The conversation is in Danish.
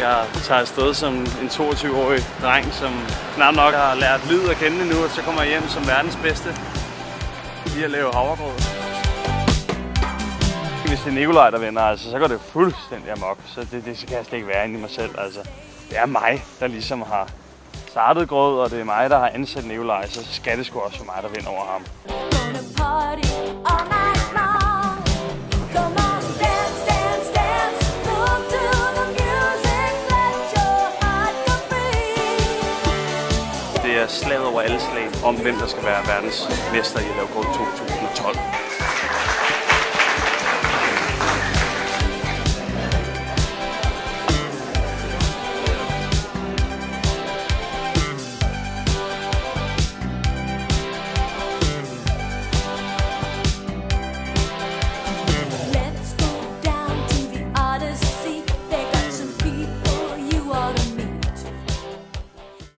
Jeg tager afsted som en 22-årig dreng, som knap nok har lært lyd at kende nu, og så kommer jeg hjem som verdens bedste lige at lave havregrød. Hvis det er Nikolaj, der vinder, altså, så går det fuldstændig amok, så det kan jeg slet ikke være inde i mig selv. Altså, det er mig, der ligesom har startet grød, og det er mig, der har ansat Nikolaj, så skal det sgu også være mig, der vinder over ham. Det er slaget over alle slag om, hvem der skal være verdens mester i at lave grød 2012.